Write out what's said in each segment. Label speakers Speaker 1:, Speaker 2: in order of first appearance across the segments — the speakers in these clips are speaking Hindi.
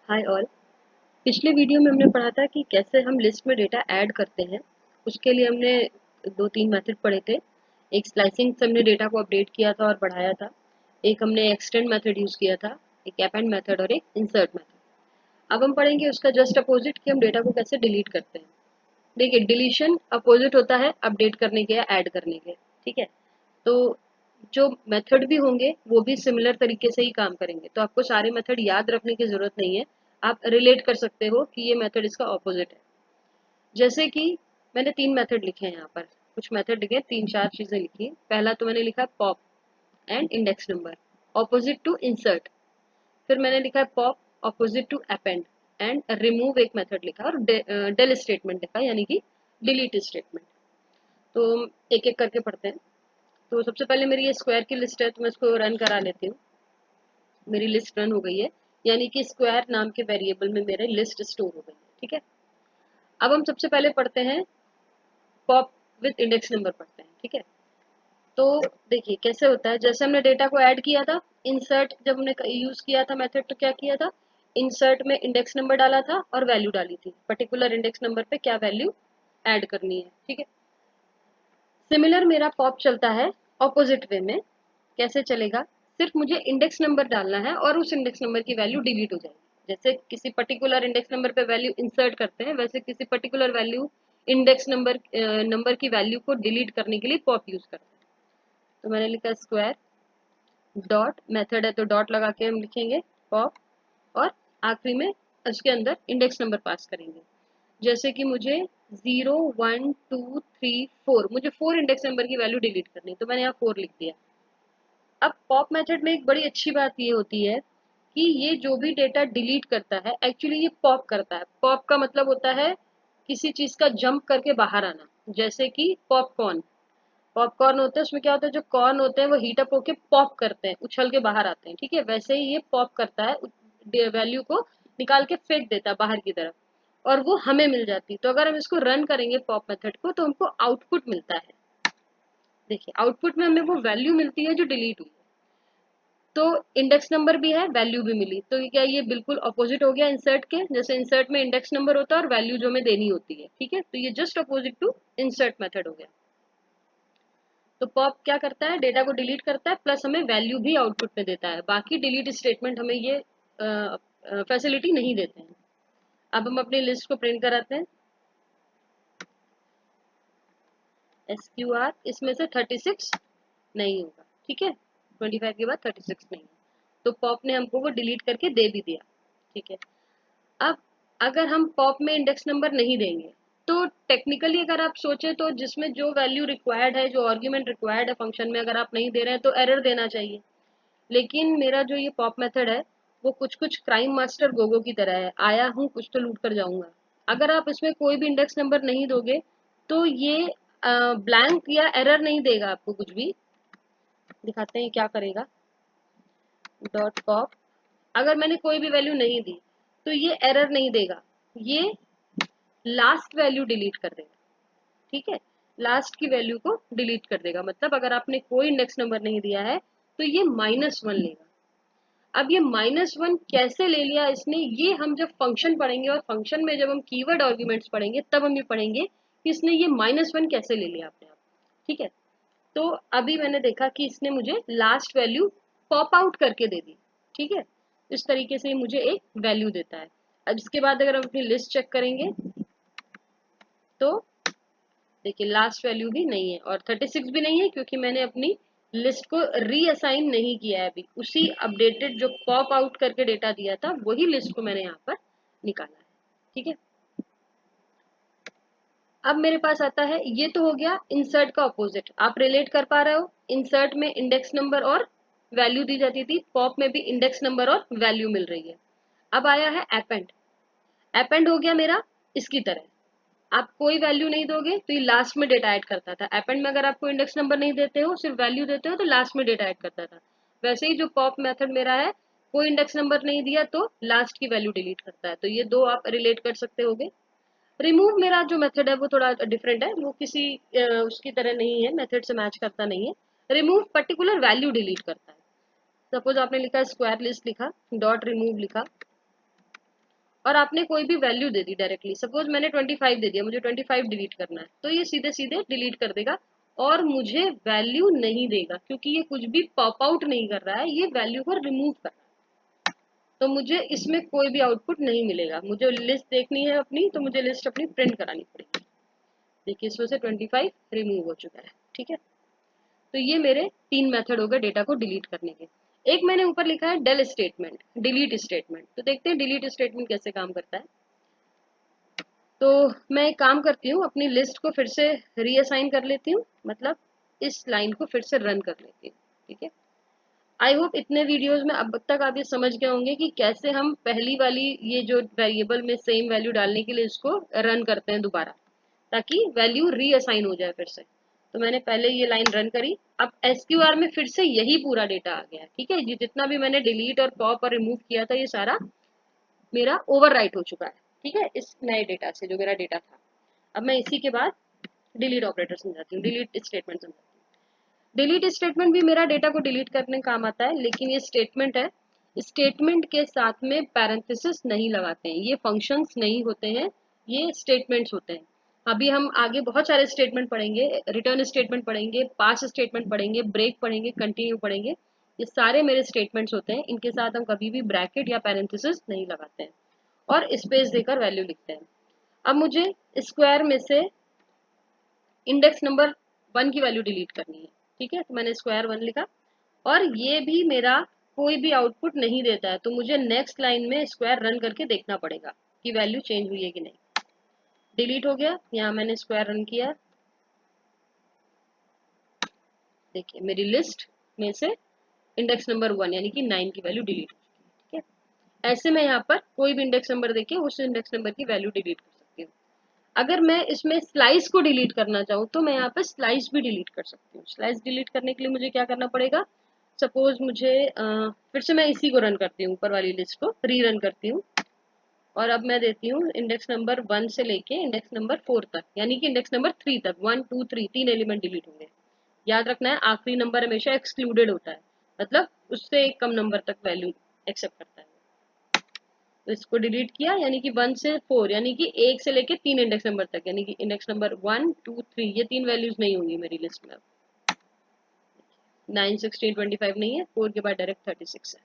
Speaker 1: Hi all. पिछले वीडियो में हमने पढ़ा था कि कैसे हम लिस्ट में डेटा ऐड करते हैं। उसके लिए हमने दो तीन मेथड पढ़े थे। एक स्लाइसिंग से हमने डेटा को अपडेट किया था और बढ़ाया था। एक हमने एक्सटेंड मेथड यूज़ किया था, एक अपेंड मेथड और एक इंसर्ट मेथड। अब हम पढ़ेंगे उसका जस्ट अपोजिट कि हम डेटा को कैसे डिलीट करते हैं। देखिए, डिलीशन अपोजिट होता है अपडेट करने के या ऐड करने के। ठीक है, तो जो मेथड भी होंगे वो भी सिमिलर तरीके से ही काम करेंगे, तो आपको सारे मेथड याद रखने की जरूरत नहीं है। आप रिलेट कर सकते हो कि ये मेथड इसका ऑपोजिट है। जैसे कि मैंने तीन मेथड लिखे हैं यहाँ पर, कुछ मेथड लिखे, तीन चार चीजें लिखी। पहला तो मैंने लिखा pop and index number opposite to insert. फिर मैंने लिखा है pop opposite to append and remove एक मेथड लिखा और डेल स्टेटमेंट लिखा, यानी कि डिलीट स्टेटमेंट। तो एक एक करके पढ़ते हैं। तो सबसे पहले मेरी ये स्क्वायर की लिस्ट है, तो मैं इसको रन करा लेती हूँ। मेरी लिस्ट रन हो गई है, यानी कि स्क्वायर नाम के वेरिएबल में मेरे लिस्ट स्टोर हो गई है। ठीक है, अब हम सबसे पहले पढ़ते हैं पॉप विद इंडेक्स नंबर पढ़ते हैं। ठीक है, तो देखिए कैसे होता है। जैसे हमने डेटा को ऐड किया था, इंसर्ट जब हमने यूज किया था मेथड, तो क्या किया था, इंसर्ट में इंडेक्स नंबर डाला था और वैल्यू डाली थी, पर्टिकुलर इंडेक्स नंबर पे क्या वैल्यू ऐड करनी है। ठीक है, सिमिलर मेरा पॉप चलता है ऑपोजिट वे में। कैसे चलेगा, सिर्फ मुझे इंडेक्स नंबर डालना है और उस इंडेक्स नंबर की वैल्यू डिलीट हो जाएगी। जैसे किसी पर्टिकुलर इंडेक्स नंबर पे वैल्यू इंसर्ट करते हैं, वैसे किसी पर्टिकुलर वैल्यू इंडेक्स नंबर की वैल्यू को डिलीट करने के लिए पॉप यूज करते हैं। तो मैंने लिखा स्क्वायर डॉट, मेथड है तो डॉट लगा के हम लिखेंगे पॉप, और आखिरी में उसके अंदर इंडेक्स नंबर पास करेंगे। जैसे कि मुझे 0 1 2 3 4, मुझे 4 इंडेक्स नंबर की वैल्यू डिलीट करनी, तो मैंने यहाँ 4 लिख दिया। अब पॉप मेथड में एक बड़ी अच्छी बात ये होती है कि ये जो भी डेटा डिलीट करता है, एक्चुअली ये पॉप करता है। पॉप का मतलब होता है किसी चीज का जंप करके बाहर आना। जैसे कि पॉपकॉर्न, पॉपकॉर्न होता है, उसमें क्या होता है, जो कॉर्न होते हैं वो हीट अप होके पॉप करते हैं, उछल के बाहर आते हैं। ठीक है, वैसे ही ये पॉप करता है, वैल्यू को निकाल के फेंक देता है बाहर की तरफ, और वो हमें मिल जाती है। तो अगर हम इसको रन करेंगे पॉप मेथड को, तो हमको आउटपुट मिलता है। देखिए, आउटपुट में हमें वो वैल्यू मिलती है जो डिलीट हुई है। तो इंडेक्स नंबर भी है, वैल्यू भी मिली, तो क्या ये बिल्कुल अपोजिट हो गया इंसर्ट के। जैसे इंसर्ट में इंडेक्स नंबर होता है और वैल्यू जो हमें देनी होती है। ठीक है, तो ये just opposite to insert method हो गया। तो पॉप क्या करता है, डेटा को डिलीट करता है, प्लस हमें वैल्यू भी आउटपुट में देता है। बाकी डिलीट स्टेटमेंट हमें ये फैसिलिटी नहीं देते हैं। अब हम अपनी लिस्ट को प्रिंट कराते हैं। SQR, इसमें से 36 नहीं होगा। ठीक है, 25 के बाद 36 नहीं है, तो पॉप ने हमको वो डिलीट करके दे भी दिया। ठीक है, अब अगर हम पॉप में इंडेक्स नंबर नहीं देंगे, तो टेक्निकली अगर आप सोचे तो जिसमें जो वैल्यू रिक्वायर्ड है, जो आर्ग्यूमेंट रिक्वायर्ड है फंक्शन में, अगर आप नहीं दे रहे हैं तो एरर देना चाहिए। लेकिन मेरा जो ये पॉप मेथड है, वो कुछ कुछ क्राइम मास्टर गोगो की तरह है, आया हूँ कुछ तो लूट कर जाऊंगा। अगर आप इसमें कोई भी इंडेक्स नंबर नहीं दोगे, तो ये ब्लैंक या एरर नहीं देगा आपको कुछ भी। दिखाते हैं क्या करेगा। डॉट पॉप, अगर मैंने कोई भी वैल्यू नहीं दी, तो ये एरर नहीं देगा, ये लास्ट वैल्यू डिलीट कर देगा। ठीक है, लास्ट की वैल्यू को डिलीट कर देगा। मतलब अगर आपने कोई इंडेक्स नंबर नहीं दिया है, तो ये -1 लेगा। अब ये -1 कैसे ले लिया इसने, ये हम जब फंक्शन पढ़ेंगे, और फंक्शन में जब हम कीवर्ड आर्ग्यूमेंट्स पढ़ेंगे, तब हम ये पढ़ेंगे कि इसने ये -1 कैसे ले लिया अपने आप। ठीक है, तो अभी मैंने देखा कि इसने मुझे लास्ट वैल्यू पॉप आउट करके दे दी। ठीक है, इस तरीके से मुझे एक वैल्यू देता है। अब इसके बाद अगर हम अपनी लिस्ट चेक करेंगे, तो देखिए लास्ट वैल्यू भी नहीं है और 36 भी नहीं है, क्योंकि मैंने अपनी लिस्ट को रीअसाइन नहीं किया है। अभी उसी अपडेटेड जो पॉप आउट करके डेटा दिया था, वही लिस्ट को मैंने यहाँ पर निकाला है। ठीक है, अब मेरे पास आता है, ये तो हो गया इंसर्ट का ऑपोजिट। आप रिलेट कर पा रहे हो, इंसर्ट में इंडेक्स नंबर और वैल्यू दी जाती थी, पॉप में भी इंडेक्स नंबर और वैल्यू मिल रही है। अब आया है अपेंड। अपेंड हो गया मेरा इसकी तरह, आप कोई वैल्यू नहीं दोगे तो ये लास्ट में डेटा ऐड करता था। अपेंड में अगर आपको इंडेक्स नंबर नहीं देते हो, सिर्फ वैल्यू देते हो, तो लास्ट में डेटा ऐड करता था। वैसे ही जो पॉप मेथड मेरा है, कोई इंडेक्स नंबर नहीं दिया तो लास्ट की वैल्यू डिलीट करता है। तो ये दो आप रिलेट कर सकते होगे। रिमूव मेरा जो मेथड है वो थोड़ा डिफरेंट है, वो किसी उसकी तरह नहीं है, मेथड से मैच करता नहीं है। रिमूव पर्टिकुलर वैल्यू डिलीट करता है। सपोज आपने लिखा स्क्वायर लिस्ट लिखा, डॉट रिमूव लिखा, और आपने कोई भी वैल्यू दे दी डायरेक्टली, सपोज मैंने 25 दे दिया, मुझे 25 डिलीट करना है, तो ये सीधे सीधे डिलीट कर देगा और मुझे वैल्यू नहीं देगा, क्योंकि ये कुछ भी पॉप आउट नहीं कर रहा है, ये वैल्यू को रिमूव कर रहा है। तो मुझे इसमें कोई भी आउटपुट नहीं मिलेगा। मुझे लिस्ट देखनी है अपनी, तो मुझे लिस्ट अपनी प्रिंट करानी पड़ेगी। देखिए इसमें से 25 रिमूव हो चुका है। ठीक है, तो ये मेरे 3 मेथड हो गए डेटा को डिलीट करने के। एक मैंने ऊपर लिखा है डेल स्टेटमेंट, डिलीट स्टेटमेंट। तो देखते हैं डिलीट स्टेटमेंट कैसे काम करता है। तो मैं एक काम करती हूँ, अपनी लिस्ट को फिर से रीअसाइन कर लेती हूँ, मतलब इस लाइन को फिर से रन कर लेती हूँ। ठीक है, आई होप इतने वीडियोस में अब तक आप ये समझ गए होंगे कि कैसे हम पहली वाली ये जो वेरिएबल में सेम वैल्यू डालने के लिए इसको रन करते हैं दोबारा, ताकि वैल्यू रीअसाइन हो जाए फिर से। तो मैंने पहले ये लाइन रन करी, अब एसक्यूआर में फिर से यही पूरा डेटा आ गया। ठीक है, ये जितना भी मैंने डिलीट और पॉप और रिमूव किया था, ये सारा मेरा ओवरराइट हो चुका है। ठीक है, इस नए डेटा से जो मेरा डेटा था। अब मैं इसी के बाद डिलीट ऑपरेटर समझाती हूँ, डिलीट स्टेटमेंट समझाती हूँ। डिलीट स्टेटमेंट भी मेरा डेटा को डिलीट करने काम आता है, लेकिन ये स्टेटमेंट है, स्टेटमेंट के साथ में पैरेंथेसिस नहीं लगाते हैं, ये फंक्शंस नहीं होते हैं, ये स्टेटमेंट्स होते हैं। अभी हम आगे बहुत सारे स्टेटमेंट पढ़ेंगे, रिटर्न स्टेटमेंट पढ़ेंगे, पास स्टेटमेंट पढ़ेंगे, ब्रेक पढ़ेंगे, कंटिन्यू पढ़ेंगे। ये सारे मेरे स्टेटमेंट्स होते हैं, इनके साथ हम कभी भी ब्रैकेट या पैरेंथेसिस नहीं लगाते हैं और स्पेस देकर वैल्यू लिखते हैं। अब मुझे स्क्वायर में से इंडेक्स नंबर 1 की वैल्यू डिलीट करनी है। ठीक है, तो मैंने स्क्वायर 1 लिखा और ये भी मेरा कोई भी आउटपुट नहीं देता है, तो मुझे नेक्स्ट लाइन में स्क्वायर रन करके देखना पड़ेगा कि वैल्यू चेंज हुई है कि नहीं। डिलीट हो गया, यहाँ मैंने स्क्वायर रन किया, देखिए मेरी लिस्ट में से इंडेक्स नंबर 1 यानी कि 9 की वैल्यू डिलीट हो चुकी है। ठीक है, ऐसे मैं यहाँ पर कोई भी इंडेक्स नंबर देके उस इंडेक्स नंबर की वैल्यू डिलीट कर सकती हूँ। अगर मैं इसमें स्लाइस को डिलीट करना चाहूँ तो मैं यहाँ पे स्लाइस भी डिलीट कर सकती हूँ। स्लाइस डिलीट करने के लिए मुझे क्या करना पड़ेगा, सपोज मुझे फिर से मैं इसी को रन करती हूँ, ऊपर वाली लिस्ट को री रन करती हूँ और अब मैं देती हूँ इंडेक्स नंबर 1 से लेके इंडेक्स नंबर 4 तक, यानी कि इंडेक्स नंबर 3 तक, 1 2 3 तीन एलिमेंट डिलीट होंगे। याद रखना है आखिरी नंबर हमेशा एक्सक्लूडेड होता है, मतलब उससे एक कम नंबर तक वैल्यू एक्सेप्ट करता है। तो इसको डिलीट किया, यानी कि 1 से 4, यानी कि 1 से लेके 3 इंडेक्स नंबर तक, यानी कि इंडेक्स नंबर 1 2 3 ये 3 वैल्यूज नहीं होंगी मेरी लिस्ट में। 9 16 25 नहीं है, 4 के बाद डायरेक्ट 36 है।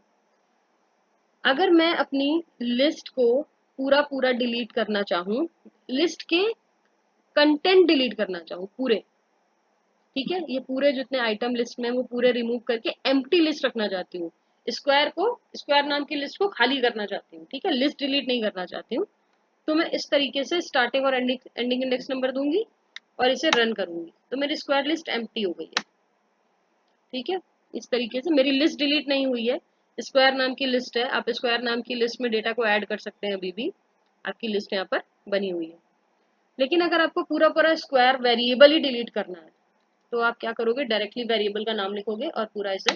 Speaker 1: अगर मैं अपनी लिस्ट को पूरा पूरा डिलीट करना चाहूँ, लिस्ट के कंटेंट डिलीट करना चाहूँ पूरे, ठीक है, ये पूरे जितने आइटम लिस्ट में वो पूरे रिमूव करके एम्प्टी लिस्ट रखना चाहती हूँ, स्क्वायर नाम की लिस्ट को खाली करना चाहती हूँ। ठीक है, लिस्ट डिलीट नहीं करना चाहती हूँ, तो मैं इस तरीके से स्टार्टिंग और एंडिंग इंडेक्स नंबर दूंगी और इसे रन करूंगी, तो मेरी स्क्वायर लिस्ट एम्प्टी हो गई है। ठीक है, इस तरीके से मेरी लिस्ट डिलीट नहीं हुई है, स्क्वायर नाम की लिस्ट है। आप स्क्वायर नाम की लिस्ट में डेटा को ऐड कर सकते हैं, अभी भी आपकी लिस्ट यहाँ पर बनी हुई है। लेकिन अगर आपको पूरा पूरा स्क्वायर वेरिएबल ही डिलीट करना है, तो आप क्या करोगे, डायरेक्टली वेरिएबल का नाम लिखोगे और पूरा इसे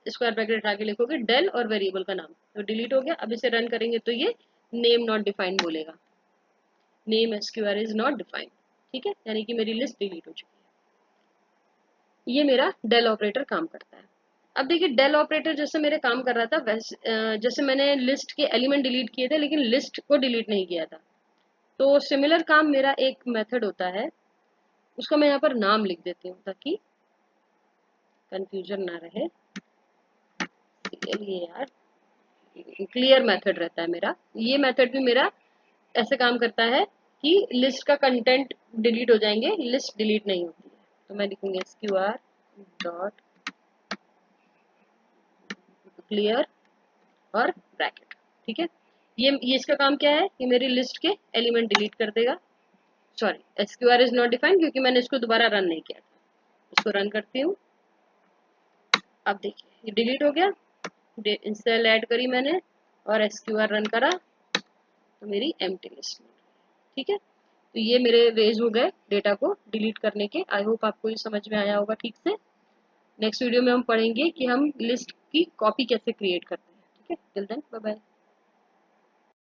Speaker 1: स्क्वायर ब्रैकेट हटा के लिखोगे डेल और वेरिएबल का नाम, तो डिलीट हो गया। अब इसे रन करेंगे तो ये नेम नॉट डिफाइंड बोलेगा, name SQR is not defined. ठीक है, यानी कि मेरी लिस्ट डिलीट हो चुकी है। ये मेरा डेल ऑपरेटर काम करता है। अब देखिए डेल ऑपरेटर जैसे मेरे काम कर रहा था, वैसे जैसे मैंने लिस्ट के एलिमेंट डिलीट किए थे लेकिन लिस्ट को डिलीट नहीं किया था, तो सिमिलर काम मेरा एक मेथड होता है, उसका मैं यहाँ पर नाम लिख देती हूँ ताकि कंफ्यूजन ना रहे। ये यार क्लियर मेथड रहता है मेरा। ये मेथड भी मेरा ऐसे काम करता है कि लिस्ट का कंटेंट डिलीट हो जाएंगे, लिस्ट डिलीट नहीं होती है। तो मैं लिखूंगी sqr डॉट क्लियर और ब्रैकेट। ठीक है, ये इसका काम क्या है कि मेरी लिस्ट के एलिमेंट डिलीट कर देगा। Sorry, sqr is not defined क्योंकि मैंने इसको दोबारा रन नहीं किया था। इसको रन करती हूँ, अब देखिए ये डिलीट हो गया, इंस्टेल ऐड करी मैंने और sqr रन करा तो मेरी एम्प्टी लिस्ट। ठीक है, तो ये मेरे वेज हो गए डेटा को डिलीट करने के। आई होप आपको ये समझ में आया होगा ठीक से। नेक्स्ट वीडियो में हम पढ़ेंगे कि हम लिस्ट की कॉपी कैसे क्रिएट करते हैं। ठीक है, टिल देन बाय बाय।